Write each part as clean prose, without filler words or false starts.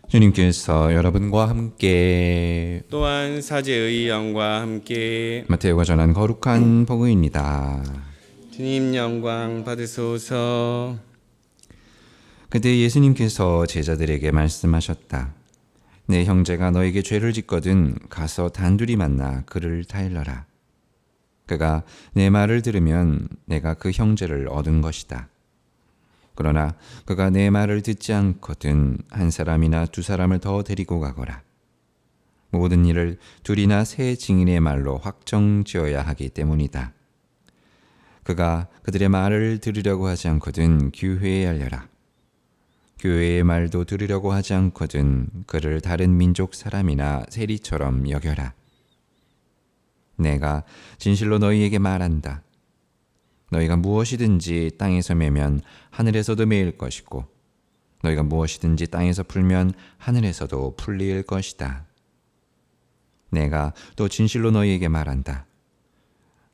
주님께서 여러분과 함께 또한 사제의 영과 함께 마태오가 전한 거룩한 복음입니다. 주님 영광 받으소서. 그때 예수님께서 제자들에게 말씀하셨다. 내 형제가 너에게 죄를 짓거든 가서 단둘이 만나 그를 타일러라. 그가 내 말을 들으면 내가 그 형제를 얻은 것이다. 그러나 그가 내 말을 듣지 않거든 한 사람이나 두 사람을 더 데리고 가거라. 모든 일을 둘이나 세 증인의 말로 확정지어야 하기 때문이다. 그가 그들의 말을 들으려고 하지 않거든 교회에 알려라. 교회의 말도 들으려고 하지 않거든 그를 다른 민족 사람이나 세리처럼 여겨라. 내가 진실로 너희에게 말한다. 너희가 무엇이든지 땅에서 매면 하늘에서도 매일 것이고 너희가 무엇이든지 땅에서 풀면 하늘에서도 풀릴 것이다. 내가 또 진실로 너희에게 말한다.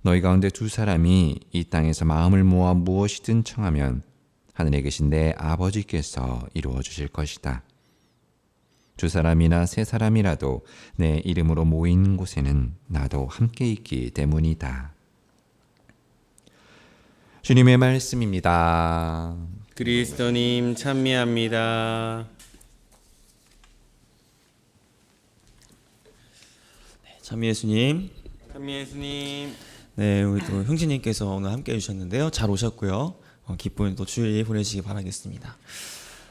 너희 가운데 두 사람이 이 땅에서 마음을 모아 무엇이든 청하면 하늘에 계신 내 아버지께서 이루어 주실 것이다. 두 사람이나 세 사람이라도 내 이름으로 모인 곳에는 나도 함께 있기 때문이다. 주님의 말씀입니다. 그리스도님 찬미합니다. 참 예수님, 찬미 예수님. 네, 우리 또 형제님께서 오늘 함께 해주셨는데요. 잘 오셨고요. 기쁜 또 주일 보내시기 바라겠습니다.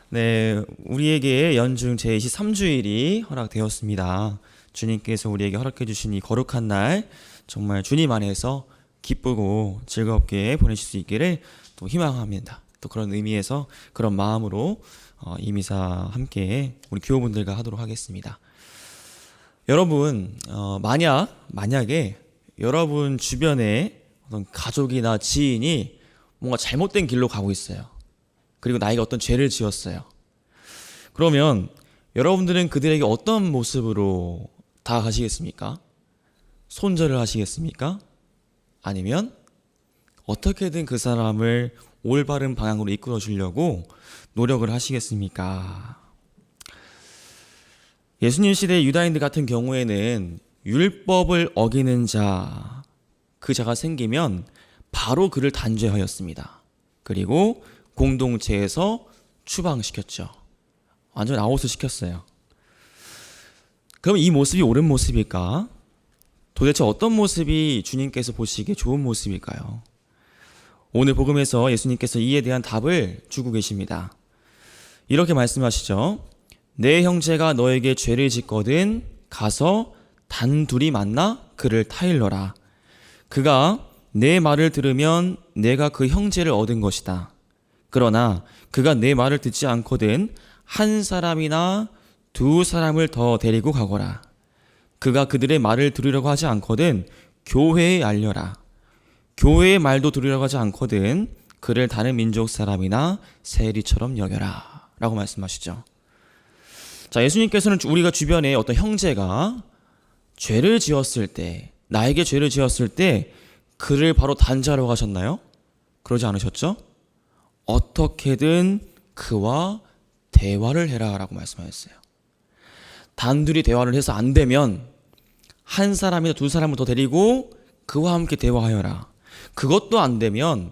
네, 우리에게 연중 제23주일이 허락되었습니다. 주님께서 우리에게 허락해 주신 이 거룩한 날, 정말 주님 안에서 기쁘고 즐겁게 보내실 수 있기를 또 희망합니다. 또 그런 의미에서 그런 마음으로 이 미사 함께 우리 교우분들과 하도록 하겠습니다. 여러분, 만약에 여러분 주변에 어떤 가족이나 지인이 뭔가 잘못된 길로 가고 있어요. 그리고 나에게 어떤 죄를 지었어요. 그러면 여러분들은 그들에게 어떤 모습으로 다가가시겠습니까? 손절을 하시겠습니까? 아니면 어떻게든 그 사람을 올바른 방향으로 이끌어 주려고 노력을 하시겠습니까? 예수님 시대 유다인들 같은 경우에는 율법을 어기는 자, 그 자가 생기면 바로 그를 단죄하였습니다. 그리고 공동체에서 추방시켰죠. 완전 아웃을 시켰어요. 그럼 이 모습이 옳은 모습일까? 도대체 어떤 모습이 주님께서 보시기에 좋은 모습일까요? 오늘 복음에서 예수님께서 이에 대한 답을 주고 계십니다. 이렇게 말씀하시죠. 내 형제가 너에게 죄를 짓거든 가서 단둘이 만나 그를 타일러라. 그가 내 말을 들으면 내가 그 형제를 얻은 것이다. 그러나 그가 내 말을 듣지 않거든 한 사람이나 두 사람을 더 데리고 가거라. 그가 그들의 말을 들으려고 하지 않거든 교회에 알려라. 교회의 말도 들으려고 하지 않거든 그를 다른 민족 사람이나 세리처럼 여겨라. 라고 말씀하시죠. 자, 예수님께서는 우리가 주변에 어떤 형제가 죄를 지었을 때, 나에게 죄를 지었을 때 그를 바로 단죄하러 가셨나요? 그러지 않으셨죠? 어떻게든 그와 대화를 해라 라고 말씀하셨어요. 단둘이 대화를 해서 안 되면 한 사람이나 두 사람을 더 데리고 그와 함께 대화하여라. 그것도 안 되면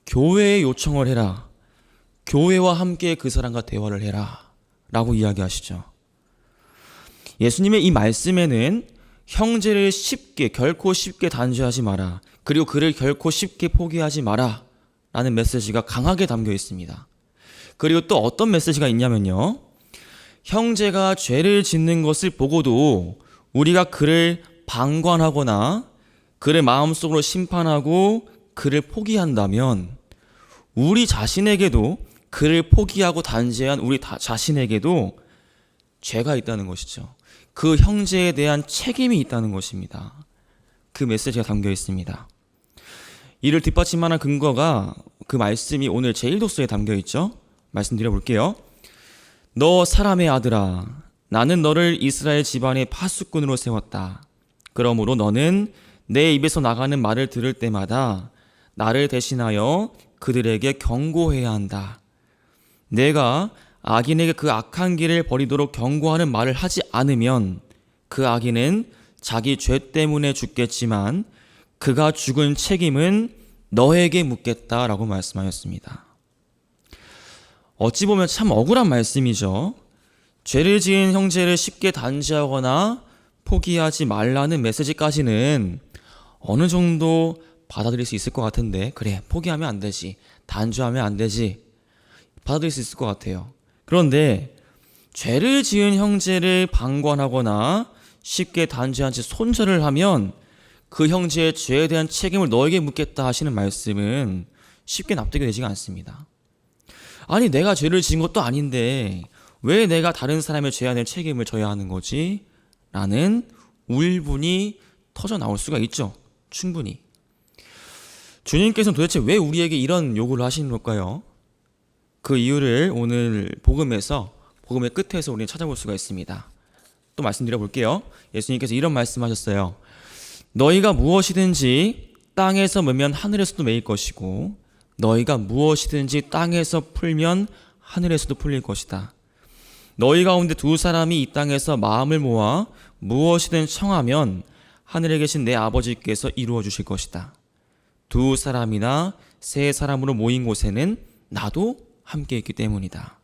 교회에 요청을 해라. 교회와 함께 그 사람과 대화를 해라 라고 이야기하시죠. 예수님의 이 말씀에는 형제를 결코 쉽게 단죄하지 마라. 그리고 그를 결코 쉽게 포기하지 마라 라는 메시지가 강하게 담겨 있습니다. 그리고 또 어떤 메시지가 있냐면요. 형제가 죄를 짓는 것을 보고도 우리가 그를 방관하거나 그를 마음속으로 심판하고 그를 포기한다면 우리 자신에게도 그를 포기하고 단죄한 우리 자신에게도 죄가 있다는 것이죠. 그 형제에 대한 책임이 있다는 것입니다. 그 메시지가 담겨 있습니다. 이를 뒷받침하는 근거가 그 말씀이 오늘 제1도서에 담겨 있죠. 말씀드려 볼게요. 너 사람의 아들아, 나는 너를 이스라엘 집안의 파수꾼으로 세웠다. 그러므로 너는 내 입에서 나가는 말을 들을 때마다 나를 대신하여 그들에게 경고해야 한다. 내가 악인에게 그 악한 길을 버리도록 경고하는 말을 하지 않으면 그 악인은 자기 죄 때문에 죽겠지만 그가 죽은 책임은 너에게 묻겠다라고 말씀하셨습니다. 어찌 보면 참 억울한 말씀이죠. 죄를 지은 형제를 쉽게 단죄하거나 포기하지 말라는 메시지까지는 어느 정도 받아들일 수 있을 것 같은데, 그래, 포기하면 안 되지, 단죄하면 안 되지, 받아들일 수 있을 것 같아요. 그런데 죄를 지은 형제를 방관하거나 쉽게 단죄한 채 손절을 하면 그 형제의 죄에 대한 책임을 너에게 묻겠다 하시는 말씀은 쉽게 납득이 되지가 않습니다. 아니, 내가 죄를 지은 것도 아닌데 왜 내가 다른 사람의 죄에 대한 책임을 져야 하는 거지? 라는 울분이 터져 나올 수가 있죠. 충분히. 주님께서는 도대체 왜 우리에게 이런 요구를 하시는 걸까요? 그 이유를 오늘 복음의 끝에서 우리는 찾아볼 수가 있습니다. 또 말씀드려 볼게요. 예수님께서 이런 말씀하셨어요. 너희가 무엇이든지 땅에서 매면 하늘에서도 매일 것이고 너희가 무엇이든지 땅에서 풀면 하늘에서도 풀릴 것이다. 너희 가운데 두 사람이 이 땅에서 마음을 모아 무엇이든 청하면 하늘에 계신 내 아버지께서 이루어 주실 것이다. 두 사람이나 세 사람으로 모인 곳에는 나도 함께 있기 때문이다.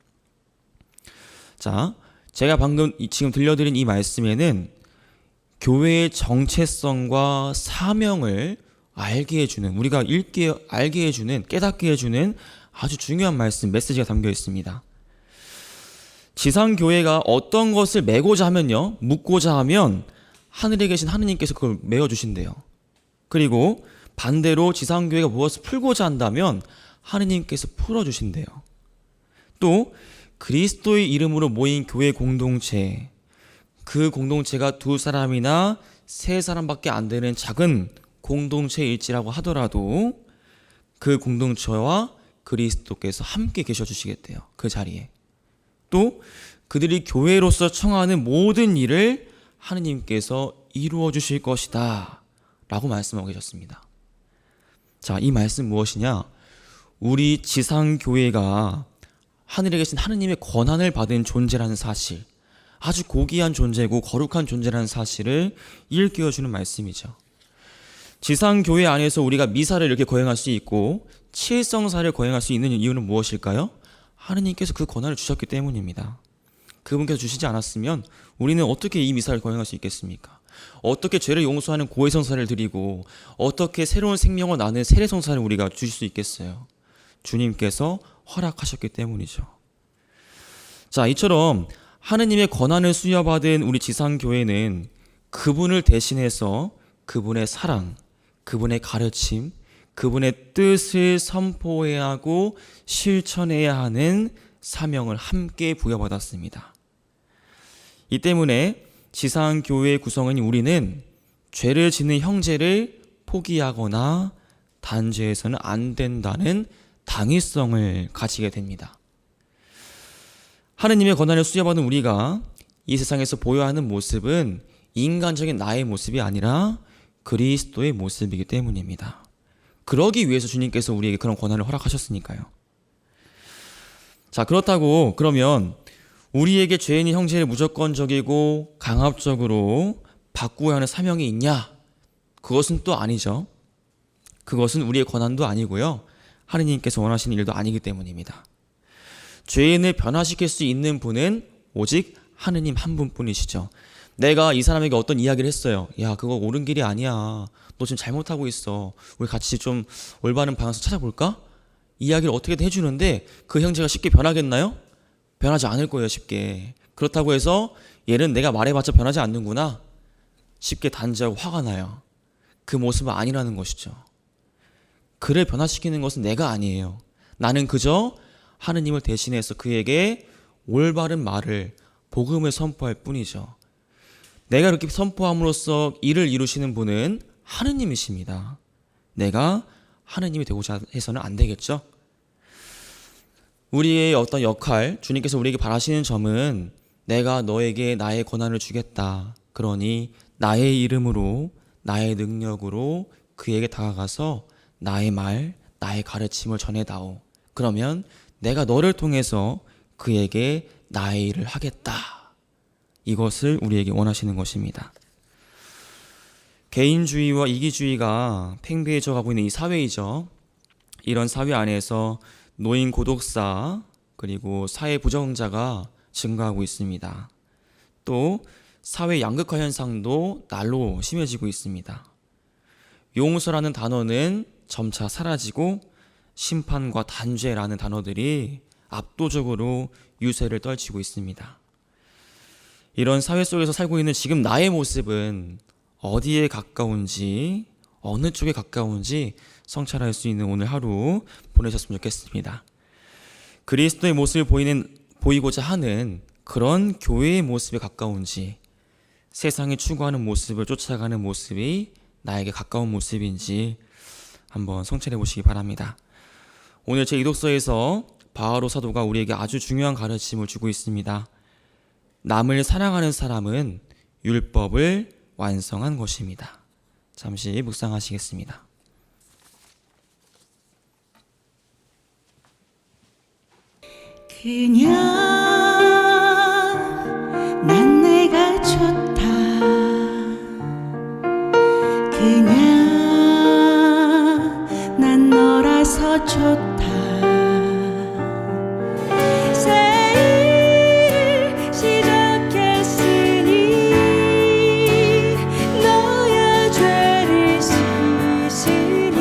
자, 제가 방금 지금 들려드린 이 말씀에는 교회의 정체성과 사명을 알게 해주는, 우리가 알게 해주는, 깨닫게 해주는 아주 중요한 메시지가 담겨 있습니다. 지상교회가 어떤 것을 메고자 하면요, 묻고자 하면 하늘에 계신 하느님께서 그걸 메어주신대요. 그리고 반대로 지상교회가 무엇을 풀고자 한다면 하느님께서 풀어주신대요. 또 그리스도의 이름으로 모인 교회 공동체, 그 공동체가 두 사람이나 세 사람밖에 안 되는 작은 공동체일지라고 하더라도 그 공동체와 그리스도께서 함께 계셔 주시겠대요. 그 자리에. 또 그들이 교회로서 청하는 모든 일을 하느님께서 이루어 주실 것이다 라고 말씀하고 계셨습니다. 자, 이 말씀 무엇이냐? 우리 지상교회가 하늘에 계신 하느님의 권한을 받은 존재라는 사실, 아주 고귀한 존재고 거룩한 존재라는 사실을 일깨워주는 말씀이죠. 지상교회 안에서 우리가 미사를 이렇게 거행할 수 있고 칠성사를 거행할 수 있는 이유는 무엇일까요? 하느님께서 그 권한을 주셨기 때문입니다. 그분께서 주시지 않았으면 우리는 어떻게 이 미사를 거행할 수 있겠습니까? 어떻게 죄를 용서하는 고해성사를 드리고 어떻게 새로운 생명을 나는 세례성사를 우리가 주실 수 있겠어요? 주님께서 허락하셨기 때문이죠. 자, 이처럼 하느님의 권한을 수여받은 우리 지상교회는 그분을 대신해서 그분의 사랑, 그분의 가르침, 그분의 뜻을 선포해야 하고 실천해야 하는 사명을 함께 부여받았습니다. 이 때문에 지상교회 구성원인 우리는 죄를 짓는 형제를 포기하거나 단죄해서는 안 된다는 당위성을 가지게 됩니다. 하느님의 권한을 수여받은 우리가 이 세상에서 보여야 하는 모습은 인간적인 나의 모습이 아니라 그리스도의 모습이기 때문입니다. 그러기 위해서 주님께서 우리에게 그런 권한을 허락하셨으니까요. 자, 그렇다고 그러면 우리에게 죄인인 형제를 무조건적이고 강압적으로 바꾸어야 하는 사명이 있냐? 그것은 또 아니죠. 그것은 우리의 권한도 아니고요. 하느님께서 원하시는 일도 아니기 때문입니다. 죄인을 변화시킬 수 있는 분은 오직 하느님 한 분뿐이시죠. 내가 이 사람에게 어떤 이야기를 했어요. 야, 그거 옳은 길이 아니야. 너 지금 잘못하고 있어. 우리 같이 좀 올바른 방향에서 찾아볼까? 이야기를 어떻게든 해주는데 그 형제가 쉽게 변하겠나요? 변하지 않을 거예요, 쉽게. 그렇다고 해서 얘는 내가 말해봤자 변하지 않는구나. 쉽게 단죄하고 화가 나요. 그 모습은 아니라는 것이죠. 그를 변화시키는 것은 내가 아니에요. 나는 그저 하느님을 대신해서 그에게 올바른 말을, 복음을 선포할 뿐이죠. 내가 이렇게 선포함으로써 일을 이루시는 분은 하느님이십니다. 내가 하느님이 되고자 해서는 안 되겠죠. 우리의 어떤 역할, 주님께서 우리에게 바라시는 점은 내가 너에게 나의 권한을 주겠다. 그러니 나의 이름으로, 나의 능력으로 그에게 다가가서 나의 말, 나의 가르침을 전해다오. 그러면 내가 너를 통해서 그에게 나의 일을 하겠다. 이것을 우리에게 원하시는 것입니다. 개인주의와 이기주의가 팽배해져 가고 있는 이 사회이죠. 이런 사회 안에서 노인 고독사 그리고 사회 부정자가 증가하고 있습니다. 또 사회 양극화 현상도 날로 심해지고 있습니다. 용서라는 단어는 점차 사라지고 심판과 단죄라는 단어들이 압도적으로 유세를 떨치고 있습니다. 이런 사회 속에서 살고 있는 지금 나의 모습은 어디에 가까운지, 어느 쪽에 가까운지 성찰할 수 있는 오늘 하루 보내셨으면 좋겠습니다. 그리스도의 모습을 보이고자 하는 그런 교회의 모습에 가까운지, 세상이 추구하는 모습을 쫓아가는 모습이 나에게 가까운 모습인지 한번 성찰해 보시기 바랍니다. 오늘 제 이독서에서 바오로 사도가 우리에게 아주 중요한 가르침을 주고 있습니다. 남을 사랑하는 사람은 율법을 완성한 것입니다. 잠시 묵상하시겠습니다. 그냥 난 내가 좋다. 그냥 난 너라서 좋다. 새 일 시작했으니 너야 죄를 씻으니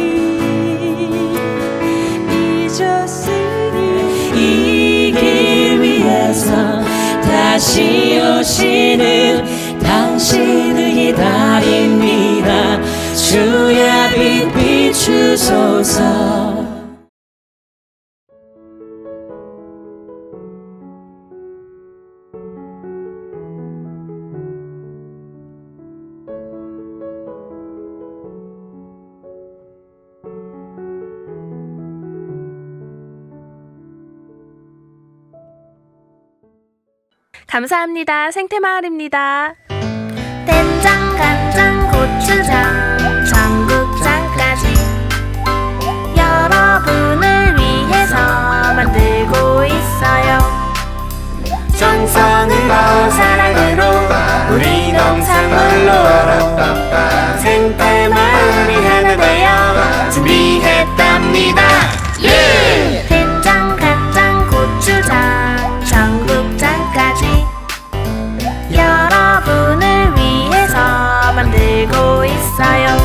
잊었으니 이 길 위에서 다시 오시는 당신을 기다립니다. 주야 빛 비추소서. 감사합니다. 생태마을입니다. 된장, 간장, 고추장, 청국장까지 여러분을 위해서 만들고 있어요. 정성으로 사랑으로 우리 농산물로 생태마을이 하나 되어 준비했답니다. 예! 된장, 간장, 고추장, 청국장까지 여러분을 위해서 만들고 있어요.